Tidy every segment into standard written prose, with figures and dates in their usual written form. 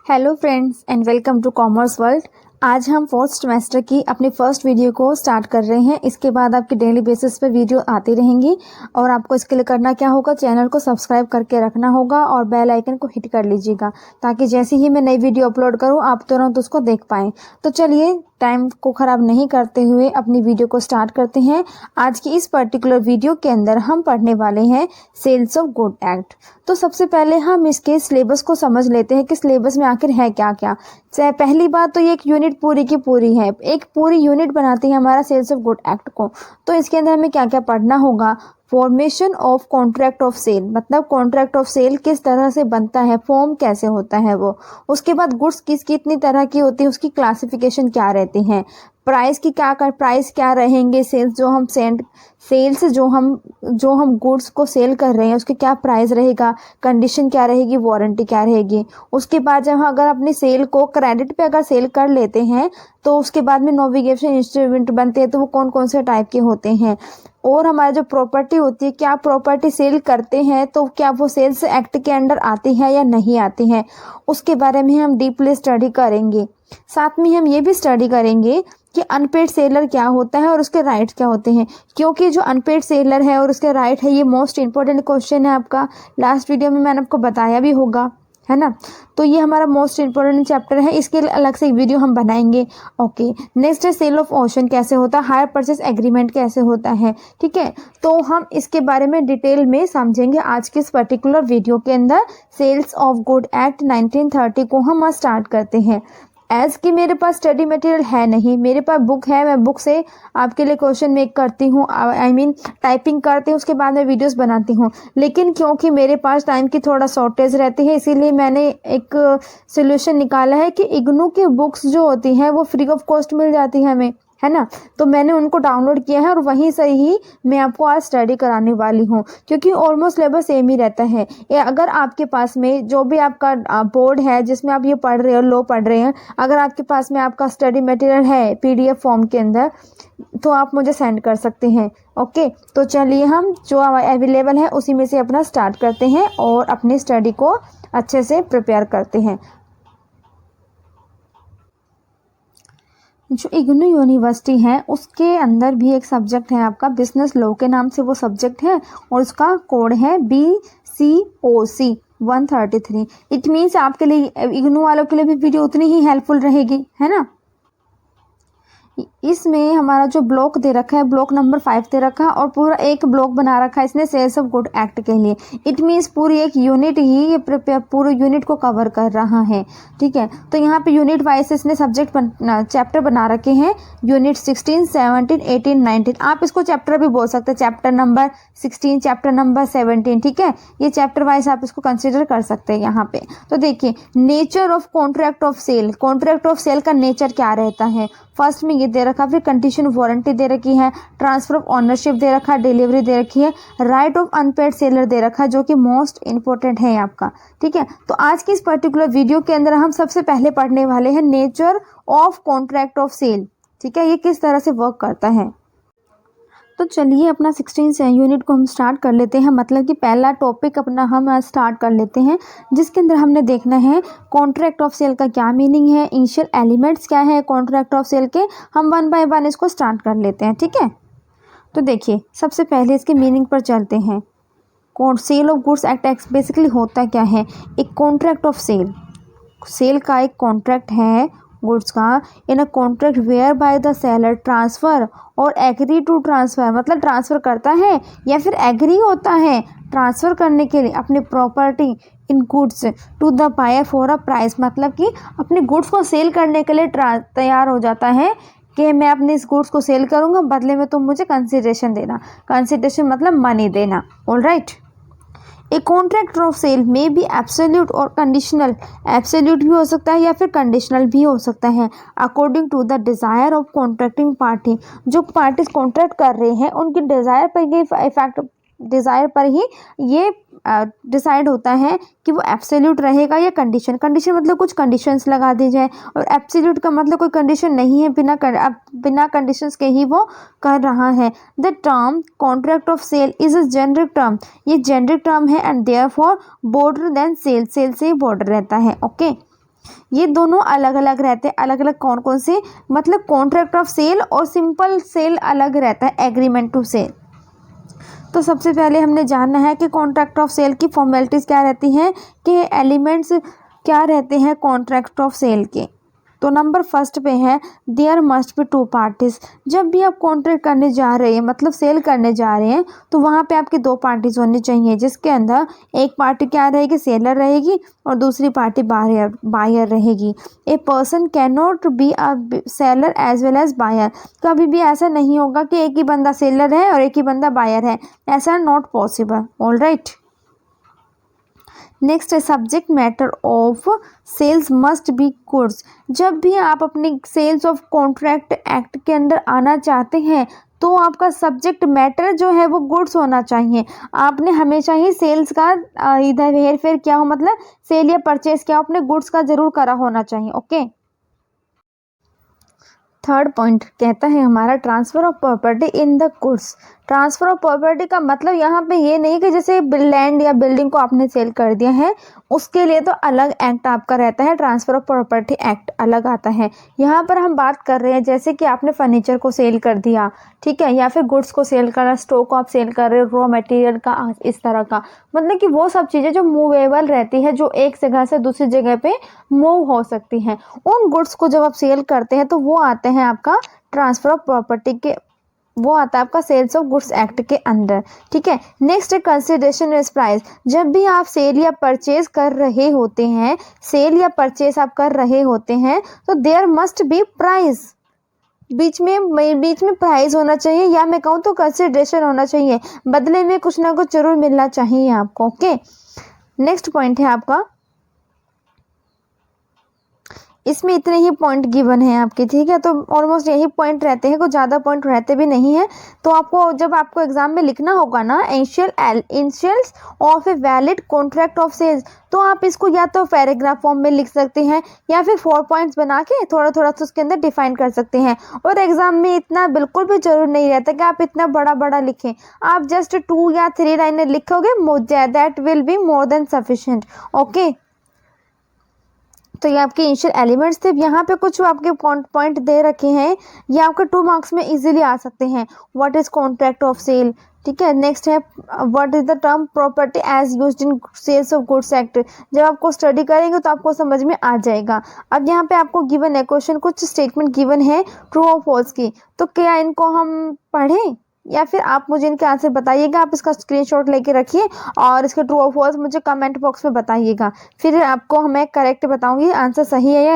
Hello friends and welcome to commerce world. आज हम fourth semester की अपनी फर्स्ट वीडियो को स्टार्ट कर रहे हैं। इसके बाद आपकी डेली बेसिस पे वीडियो आती रहेंगी और आपको इसके लिए करना क्या होगा, चैनल को सब्सक्राइब करके रखना होगा और बेल आइकन को हिट कर लीजिएगा ताकि जैसे ही मैं नई वीडियो अपलोड करूं आप तुरंत उसको देख पाएँ। तो चलिए टाइम को ख़राब नहीं करते हुए अपनी वीडियो को स्टार्ट करते हैं। आज की इस पर्टिकुलर वीडियो के अंदर हम पढ़ने वाले हैं सेल्स ऑफ गुड एक्ट। तो सबसे पहले हम इसके सिलेबस को समझ लेते हैं कि सिलेबस में आखिर है क्या क्या। पहली बात तो ये एक यूनिट पूरी की पूरी है, एक पूरी यूनिट बनाती है हमारा सेल्स ऑफ गुड एक्ट को। तो इसके अंदर हमें क्या क्या पढ़ना होगा। Formation of contract of sale, मतलब कॉन्ट्रैक्ट ऑफ सेल किस तरह से बनता है, फॉर्म कैसे होता है वो। उसके बाद गुड्स कितनी तरह की होती है, उसकी क्लासिफिकेशन क्या रहती है। प्राइस की प्राइस क्या रहेंगे, सेल्स जो हम गुड्स को सेल कर रहे हैं उसके क्या प्राइस रहेगा, कंडीशन क्या रहेगी, वारंटी क्या रहेगी। उसके बाद जब हम अगर अपनी सेल को क्रेडिट पे अगर सेल कर लेते हैं तो उसके बाद में नोविगेशन इंस्ट्रूमेंट बनते हैं, तो वो कौन कौन से टाइप के होते हैं। और हमारी जो प्रॉपर्टी होती है, क्या प्रॉपर्टी सेल करते हैं तो क्या वो सेल्स एक्ट के अंडर आती है या नहीं आती है, उसके बारे में हम डीपली स्टडी करेंगे। साथ में हम ये भी स्टडी करेंगे कि अनपेड सेलर क्या होता है और उसके राइट्स क्या होते हैं, क्योंकि जो अनपेड सेलर है और उसके राइट है ये मोस्ट इंपॉर्टेंट क्वेश्चन है आपका। लास्ट वीडियो में मैंने आपको बताया भी होगा, है ना। तो ये हमारा मोस्ट इंपॉर्टेंट चैप्टर है, इसके लिए अलग से एक वीडियो हम बनाएंगे। ओके, नेक्स्ट है सेल ऑफ ऑप्शन कैसे होता है, हायर परचेस एग्रीमेंट कैसे होता है, ठीक है। तो हम इसके बारे में डिटेल में समझेंगे आज के इस पर्टिकुलर वीडियो के अंदर। सेल्स ऑफ गुड एक्ट 1930 को हम स्टार्ट करते हैं। एज कि मेरे पास स्टडी मटेरियल है नहीं, मेरे पास बुक है, मैं बुक से आपके लिए क्वेश्चन मेक करती हूँ, टाइपिंग करती हूँ, उसके बाद मैं वीडियोस बनाती हूँ। लेकिन क्योंकि मेरे पास टाइम की थोड़ा शॉर्टेज रहती है, इसीलिए मैंने एक सोल्यूशन निकाला है कि इग्नू की बुक्स जो होती हैं वो फ्री ऑफ कॉस्ट मिल जाती है हमें, है ना। तो मैंने उनको डाउनलोड किया है और वहीं से ही मैं आपको आज स्टडी कराने वाली हूँ, क्योंकि ऑलमोस्ट सिलेबस सेम ही रहता है। अगर आपके पास में जो भी आपका बोर्ड है जिसमें आप ये पढ़ रहे हो, लो पढ़ रहे हैं, अगर आपके पास में आपका स्टडी मटेरियल है पीडीएफ फॉर्म के अंदर तो आप मुझे सेंड कर सकते हैं। ओके, तो चलिए हम जो अवेलेबल है उसी में से अपना स्टार्ट करते हैं और अपनी स्टडी को अच्छे से प्रिपेयर करते हैं। जो इग्नू यूनिवर्सिटी है उसके अंदर भी एक सब्जेक्ट है आपका बिजनेस लॉ के नाम से वो सब्जेक्ट है और उसका कोड है BCOC 133। इट मीन्स आपके लिए, इग्नू वालों के लिए भी वीडियो उतनी ही हेल्पफुल रहेगी, है ना। इसमें हमारा जो ब्लॉक दे रखा है, ब्लॉक नंबर 5 दे रखा है और पूरा एक ब्लॉक बना रखा है इसने सेल्स ऑफ गुड एक्ट के लिए। इट मीन्स पूरी एक यूनिट ही ये पूरे यूनिट को कवर कर रहा है, ठीक है। तो यहाँ पे यूनिट वाइज इसने चैप्टर बना रखे हैं, यूनिट 16, 17, 18, 19। आप इसको चैप्टर भी बोल सकते हैं, चैप्टर नंबर 16, चैप्टर नंबर 17, ठीक है। ये चैप्टर वाइज आप इसको कंसिडर कर सकते हैं यहाँ पे। तो देखिए, nature of contract of sale, contract of sale का नेचर क्या रहता है, फर्स्ट में ये दे रखा, फिर कंडीशन वारंटी दे रखी है, ट्रांसफर ऑफ ऑनरशिप दे रखा, डिलीवरी दे रखी है, राइट ऑफ अनपेड सेलर दे रखा है जो कि मोस्ट इंपॉर्टेंट है आपका, ठीक है। तो आज की इस पर्टिकुलर वीडियो के अंदर हम सबसे पहले पढ़ने वाले हैं nature of contract of sale, ठीक है, ये किस तरह से वर्क करता है। तो चलिए अपना 16 यूनिट को हम स्टार्ट कर लेते हैं, मतलब कि पहला टॉपिक अपना हम आज स्टार्ट कर लेते हैं जिसके अंदर हमने देखना है कॉन्ट्रैक्ट ऑफ सेल का क्या मीनिंग है, इनिशियल एलिमेंट्स क्या है कॉन्ट्रैक्ट ऑफ सेल के। हम 1 बाय 1 इसको स्टार्ट कर लेते हैं, ठीक है। तो देखिए सबसे पहले इसके मीनिंग पर चलते हैं। Sale of goods act basically होता क्या है, एक कॉन्ट्रैक्ट ऑफ सेल, सेल का एक कॉन्ट्रैक्ट है गुड्स का, in a contract whereby the seller transfer और एग्री टू ट्रांसफ़र, मतलब ट्रांसफ़र करता है या फिर एग्री होता है ट्रांसफ़र करने के लिए अपनी property in goods to the buyer for a price, मतलब कि अपने गुड्स को सेल करने के लिए तैयार हो जाता है कि मैं अपने इस गुड्स को सेल करूँगा, बदले में तुम मुझे कंसिडरेशन देना, कंसिडरेशन मतलब मनी देना, alright. A contract of sale में भी एब्सोल्यूट और कंडीशनल, एब्सोल्यूट भी हो सकता है या फिर कंडीशनल भी हो सकता है, according to the desire of contracting party. जो पार्टीज कॉन्ट्रैक्ट कर रहे हैं उनकी डिज़ायर पर ये इफेक्ट, डिज़ायर पर ही ये डिसाइड होता है कि वो एब्सोल्यूट रहेगा या कंडीशन, कंडीशन मतलब कुछ कंडीशंस लगा दी जाए, और एब्सोल्यूट का मतलब कोई कंडीशन नहीं है, बिना कंडीशंस के ही वो कर रहा है। The term contract of sale is a generic term, ये जेनरिक टर्म है and therefore broader than sale, sale से बॉर्डर रहता है, ओके। ये दोनों अलग अलग रहते हैं। अलग अलग कौन कौन से, मतलब कॉन्ट्रैक्ट ऑफ सेल और सिंपल सेल अलग रहता है एग्रीमेंट टू सेल। तो सबसे पहले हमने जानना है कि कॉन्ट्रैक्ट ऑफ सेल की फॉर्मेलिटीज़ क्या रहती हैं, कि एलिमेंट्स क्या रहते हैं कॉन्ट्रैक्ट ऑफ सेल के। तो नंबर फर्स्ट पे है there must be two parties. जब भी आप कॉन्ट्रैक्ट करने जा रहे हैं, मतलब सेल करने जा रहे हैं, तो वहाँ पे आपकी दो पार्टीज होनी चाहिए, जिसके अंदर एक पार्टी क्या रहेगी, सेलर रहेगी, और दूसरी पार्टी बायर रहेगी। A person can not be a seller as well as buyer. कभी भी ऐसा नहीं होगा कि एक ही बंदा सेलर है और एक ही बंदा बायर है, ऐसा not possible. All right. Next है subject matter of sales must be goods. जब भी आप अपनी सेल्स ऑफ कॉन्ट्रैक्ट एक्ट के अंदर आना चाहते हैं, तो आपका सब्जेक्ट मैटर जो है वो गुड्स होना चाहिए। आपने हमेशा ही सेल्स का इधर हेर फेर क्या हो, मतलब सेल या परचेज क्या हो, अपने गुड्स का जरूर करा होना चाहिए। ओके। थर्ड पॉइंट कहता है हमारा transfer of property in the goods. Transfer of property का मतलब यहाँ पे ये नहीं कि जैसे लैंड या बिल्डिंग को आपने सेल कर दिया है, उसके लिए तो अलग एक्ट आपका रहता है, ट्रांसफ़र ऑफ प्रॉपर्टी एक्ट अलग आता है। यहाँ पर हम बात कर रहे हैं जैसे कि आपने फर्नीचर को सेल कर दिया, ठीक है, या फिर गुड्स को सेल कर रहा, स्टॉक आप सेल कर रहे हो, रॉ मटेरियल का, इस तरह का, मतलब कि वो सब चीज़ें जो मूवेबल रहती है, जो एक जगह से दूसरी जगह पे मूव हो सकती हैं, उन गुड्स को जब आप सेल करते हैं तो वो आते हैं आपका ट्रांसफ़र ऑफ प्रॉपर्टी के, वो आता है आपका सेल्स ऑफ गुड्स एक्ट के अंदर। ठीक है। नेक्स्ट है कंसिडरेशन एज प्राइस। जब भी आप सेल या परचेज कर रहे होते हैं, सेल या परचेज आप कर रहे होते हैं, तो देयर मस्ट बी प्राइस। बीच में प्राइस होना चाहिए, या मैं कहूँ तो कंसिडरेशन होना चाहिए, बदले में कुछ ना कुछ जरूर मिलना चाहिए आपको। ओके। नेक्स्ट पॉइंट है आपका, इसमें इतने ही पॉइंट गिवन हैं आपके, ठीक है, तो ऑलमोस्ट यही पॉइंट रहते हैं, कुछ ज़्यादा पॉइंट रहते भी नहीं है। तो आपको जब आपको एग्जाम में लिखना होगा ना initials of a valid contract of sales, तो आप इसको या तो पैराग्राफ फॉर्म में लिख सकते हैं, या फिर 4 पॉइंट्स बना के थोड़ा थोड़ा सा उसके अंदर डिफाइन कर सकते हैं। और एग्जाम में इतना बिल्कुल भी जरूर नहीं रहता कि आप इतना बड़ा बड़ा लिखें, आप जस्ट 2 या 3 लाइनें लिखोगे, that will be more than sufficient. Okay. तो ये आपके इनिशियल एलिमेंट्स थे। यहाँ पे कुछ आपके पॉइंट दे रखे हैं, ये आपके 2 मार्क्स में इजीली आ सकते हैं। What is contract of sale, ठीक है। नेक्स्ट है what is the term property as used in sales of goods act. जब आपको स्टडी करेंगे तो आपको समझ में आ जाएगा। अब यहाँ पे आपको गिवन है क्वेश्चन, कुछ स्टेटमेंट गिवन है ट्रू और फॉल्स की, तो क्या इनको हम पढ़ें या फिर आप मुझे इनके आंसर बताइएगा। आप इसका स्क्रीनशॉट लेके रखिए और इसके ट्रू और फॉल्स मुझे कमेंट बॉक्स में बताइएगा, फिर आपको मैं करेक्ट बताऊंगी आंसर सही है या।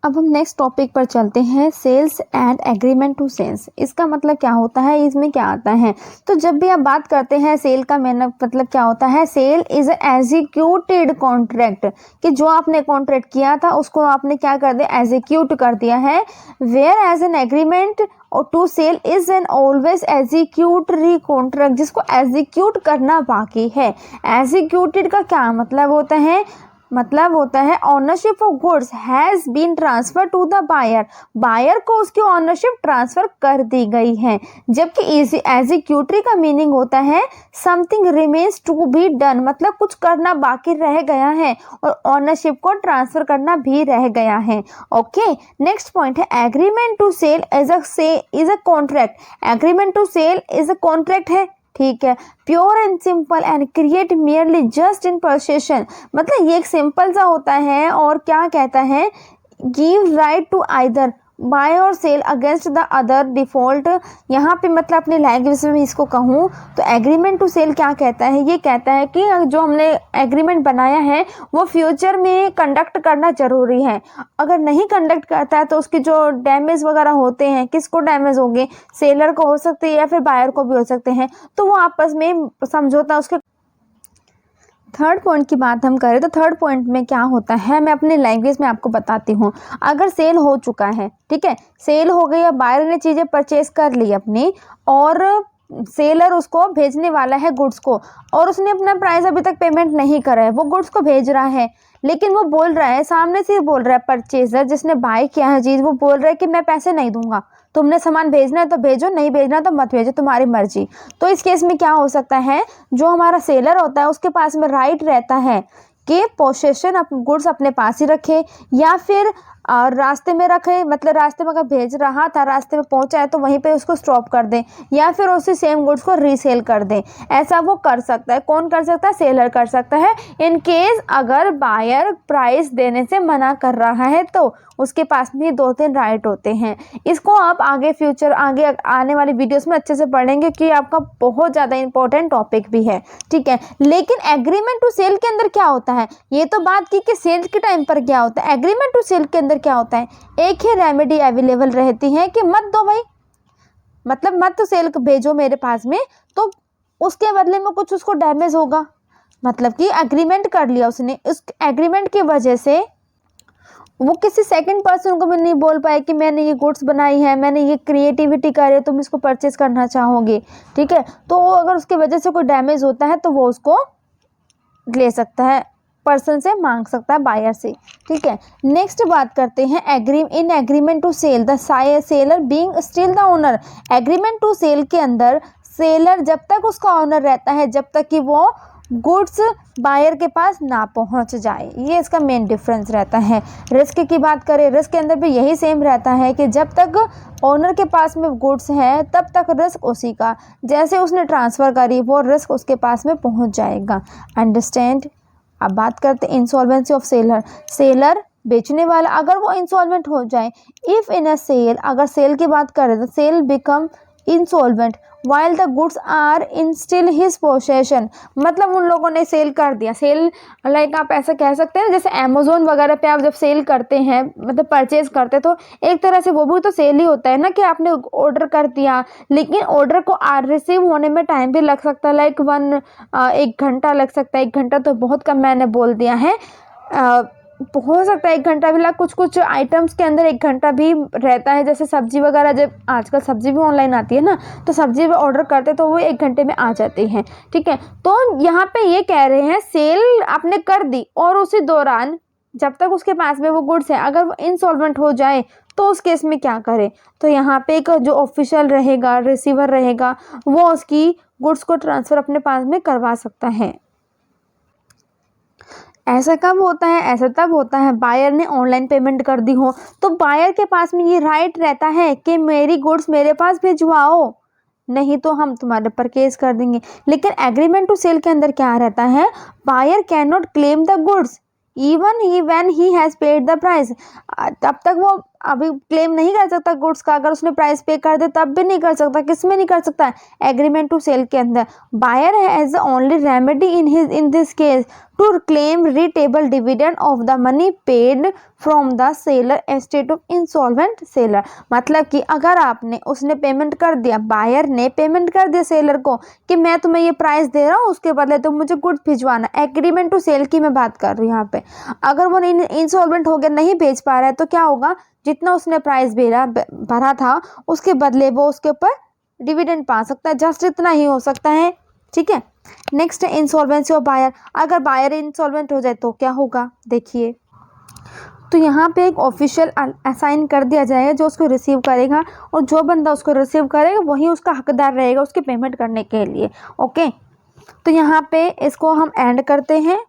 अब हम नेक्स्ट टॉपिक पर चलते हैं, sales and agreement to sales. इसका मतलब क्या होता है, इसमें क्या आता है। तो जब भी आप बात करते हैं सेल का मतलब क्या होता है, सेल इज एग्जीक्यूटेड कॉन्ट्रैक्ट, कि जो आपने कॉन्ट्रैक्ट किया था उसको आपने क्या कर दिया, एग्जीक्यूट कर दिया है। वेयर एज एन एग्रीमेंट और to sell is an always executory contract, जिसको एग्जीक्यूट करना बाकी है। एग्जीक्यूटेड का क्या मतलब होता है, मतलब होता है ownership of goods has been transfer to the buyer, buyer को उसकी ऑनरशिप ट्रांसफर कर दी गई है। जबकि एग्जीक्यूटरी का मीनिंग होता है something remains to be done, मतलब कुछ करना बाकी रह गया है और ऑनरशिप को ट्रांसफर करना भी रह गया है। ओके। नेक्स्ट पॉइंट है agreement to sell is a contract. Agreement to sell is a contract है, ठीक है, pure and simple and create merely just in possession, मतलब ये एक सिंपल सा होता है और क्या कहता है, give right to either buy और sell against the other default. यहाँ पे मतलब अपने लैंग्वेज में इसको कहूँ तो एग्रीमेंट टू सेल क्या कहता है, ये कहता है कि जो हमने एग्रीमेंट बनाया है वो फ्यूचर में कंडक्ट करना जरूरी है। अगर नहीं कंडक्ट करता है तो उसके जो डैमेज वगैरह होते हैं, किसको डैमेज होंगे, सेलर को हो सकते हैं या फिर बायर को भी हो सकते हैं, तो वो आपस में समझौता उसके। थर्ड पॉइंट की बात हम करें तो थर्ड पॉइंट में क्या होता है, मैं अपने लैंग्वेज में आपको बताती हूँ। अगर सेल हो चुका है, ठीक है, सेल हो गई, बायर ने चीज़ें परचेज कर ली अपनी और सेलर उसको भेजने वाला है गुड्स को, और उसने अपना प्राइस अभी तक पेमेंट नहीं करा है, वो गुड्स को भेज रहा है, लेकिन वो बोल रहा है, सामने से बोल रहा है परचेजर जिसने बाय किया है चीज़, वो बोल रहा है कि मैं पैसे नहीं दूंगा, तुमने सामान भेजना है तो भेजो, नहीं भेजना तो मत भेजो, तुम्हारी मर्जी। तो इस केस में क्या हो सकता है, जो हमारा सेलर होता है उसके पास में राइट रहता है कि पोसेशन गुड्स अपने पास ही रखे या फिर रास्ते में रखे, मतलब रास्ते में अगर भेज रहा था, रास्ते में पहुंचा है तो वहीं पे उसको स्टॉप कर दें या फिर उसी सेम गुड्स को रीसेल कर दें। ऐसा वो कर सकता है। कौन कर सकता है? सेलर कर सकता है। इन केस अगर बायर प्राइस देने से मना कर रहा है तो उसके पास भी 2-3 राइट होते हैं। इसको आप आगे आगे आने वाली वीडियोस में अच्छे से पढ़ेंगे कि आपका बहुत ज़्यादा इंपॉर्टेंट टॉपिक भी है, ठीक है। लेकिन एग्रीमेंट टू सेल के अंदर क्या होता है, ये तो बात की कि सेल के टाइम पर क्या होता है। एग्रीमेंट टू सेल के अंदर क्या होता है, एक ही रेमेडी अवेलेबल रहती है कि मत दो भाई, मतलब मत तो सेल भेजो मेरे पास में, तो उसके बदले में कुछ उसको डैमेज होगा। मतलब कि एग्रीमेंट कर लिया उसने, उस एग्रीमेंट की वजह से वो किसी सेकंड पर्सन को भी नहीं बोल पाए कि मैंने ये गुड्स बनाई है, मैंने ये क्रिएटिविटी करी है, तुम इसको परचेज करना चाहोगे, ठीक है। तो अगर उसकी वजह से कोई डैमेज होता है तो वो उसको ले सकता है, पर्सन से मांग सकता है, बायर से, ठीक है। नेक्स्ट बात करते हैं in agreement to sell the seller being still the owner. Agreement to cell के अंदर सेलर जब तक उसका ओनर रहता है, जब तक कि वो गुड्स बायर के पास ना पहुंच जाए, ये इसका मेन डिफरेंस रहता है। रिस्क की बात करें, रिस्क के अंदर भी यही सेम रहता है कि जब तक ओनर के पास में गुड्स है तब तक रिस्क उसी का, जैसे उसने ट्रांसफ़र करी वो रिस्क उसके पास में पहुंच जाएगा। अंडरस्टैंड। अब बात करते हैं इंसॉल्वेंसी ऑफ सेलर। सेलर बेचने वाला अगर वो इंसॉल्वेंट हो जाए, इफ़ इन अ सेल, अगर सेल की बात करें तो sale become insolvent while the goods are in still his possession. मतलब उन लोगों ने सेल कर दिया, सेल लाइक आप ऐसा कह सकते हैं जैसे अमेज़ोन वगैरह पे आप जब सेल करते हैं, मतलब परचेज करते, तो एक तरह से वो भी तो सेल ही होता है ना, कि आपने ऑर्डर कर दिया, लेकिन ऑर्डर को रिसीव होने में टाइम भी लग सकता है, लाइक 1 घंटा लग सकता है। 1 घंटा तो बहुत कम मैंने बोल दिया है, हो सकता है 1 घंटा भी लग, कुछ आइटम्स के अंदर 1 घंटा भी रहता है। जैसे सब्जी वगैरह, जब आजकल सब्जी भी ऑनलाइन आती है ना, तो सब्जी ऑर्डर करते तो वो 1 घंटे में आ जाती हैं, ठीक है। तो यहाँ पे ये कह रहे हैं सेल आपने कर दी और उसी दौरान जब तक उसके पास में वो गुड्स है, अगर वो इंसॉल्वेंट हो जाए तो उस केस में क्या करें। तो यहाँ पे एक जो ऑफिशियल रहेगा, रिसीवर रहेगा, वो उसकी गुड्स को ट्रांसफ़र अपने पास में करवा सकता है। ऐसा कब होता है? ऐसा तब होता है बायर ने ऑनलाइन पेमेंट कर दी हो, तो बायर के पास में ये राइट रहता है कि मेरी गुड्स मेरे पास भिजवाओ, नहीं तो हम तुम्हारे पर केस कर देंगे। लेकिन एग्रीमेंट टू सेल के अंदर क्या रहता है, buyer can not claim the goods even when he has paid the price. तब तक वो अभी क्लेम नहीं कर सकता गुड्स का, अगर उसने प्राइस पे कर दे तब भी नहीं कर सकता। किस में नहीं कर सकता? एग्रीमेंट टू सेल के अंदर। Buyer has only remedy in this case to claim rateable dividend of the money paid from the seller instead of insolvent seller. मतलब कि अगर उसने पेमेंट कर दिया, बायर ने पेमेंट कर दिया सेलर को कि मैं तुम्हें ये प्राइस दे रहा हूँ, उसके बदले तुम मुझे गुड्स भिजवाना। एग्रीमेंट टू सेल की मैं बात कर रही हूँ यहाँ पे। अगर वो इंसॉल्वेंट हो गया, नहीं भेज पा रहा है, तो क्या होगा, जितना उसने प्राइस भरा था उसके बदले वो उसके ऊपर डिविडेंड पा सकता है, जस्ट इतना ही हो सकता है, ठीक है। नेक्स्ट है इंसॉल्वेंसी ऑफ बायर। अगर बायर इंसॉल्वेंट हो जाए तो क्या होगा, देखिए। तो यहाँ पे एक ऑफिशियल असाइन कर दिया जाएगा जो उसको रिसीव करेगा, और जो बंदा उसको रिसीव करेगा वही उसका हकदार रहेगा उसकी पेमेंट करने के लिए, ओके। तो यहाँ पे इसको हम एंड करते हैं।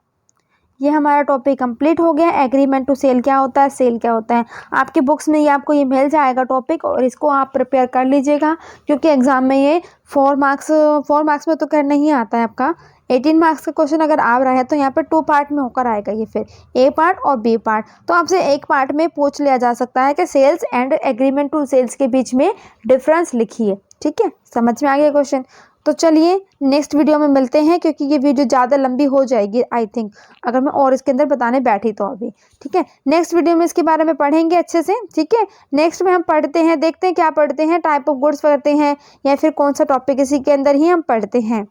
ये हमारा टॉपिक कंप्लीट हो गया। एग्रीमेंट टू सेल क्या होता है, सेल क्या होता है। आपकी बुक्स में ये आपको ये मिल जाएगा टॉपिक, और इसको आप प्रिपेयर कर लीजिएगा, क्योंकि एग्ज़ाम में ये 4 मार्क्स में तो कर नहीं आता है आपका। 18 मार्क्स का क्वेश्चन अगर आ रहा है तो यहाँ पे 2 पार्ट में होकर आएगा ये, फिर ए पार्ट और बी पार्ट। तो आपसे एक पार्ट में पूछ लिया जा सकता है कि sales and agreement to sales के बीच में डिफरेंस लिखिए, ठीक है। समझ में आ गया क्वेश्चन? तो चलिए नेक्स्ट वीडियो में मिलते हैं, क्योंकि ये वीडियो ज़्यादा लंबी हो जाएगी आई थिंक, अगर मैं और इसके अंदर बताने बैठी तो अभी, ठीक है। नेक्स्ट वीडियो में इसके बारे में पढ़ेंगे अच्छे से, ठीक है। नेक्स्ट में हम पढ़ते हैं, देखते हैं क्या पढ़ते हैं, टाइप ऑफ गुड्स पढ़ते हैं या फिर कौन सा टॉपिक इसी के अंदर ही हम पढ़ते हैं,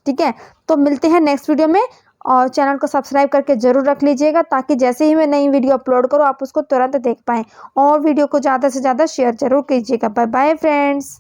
ठीक है। तो मिलते हैं नेक्स्ट वीडियो में, और चैनल को सब्सक्राइब करके ज़रूर रख लीजिएगा, ताकि जैसे ही मैं नई वीडियो अपलोड करूँ आप उसको तुरंत देख पाएँ। और वीडियो को ज़्यादा से ज़्यादा शेयर ज़रूर कीजिएगा। Bye bye friends.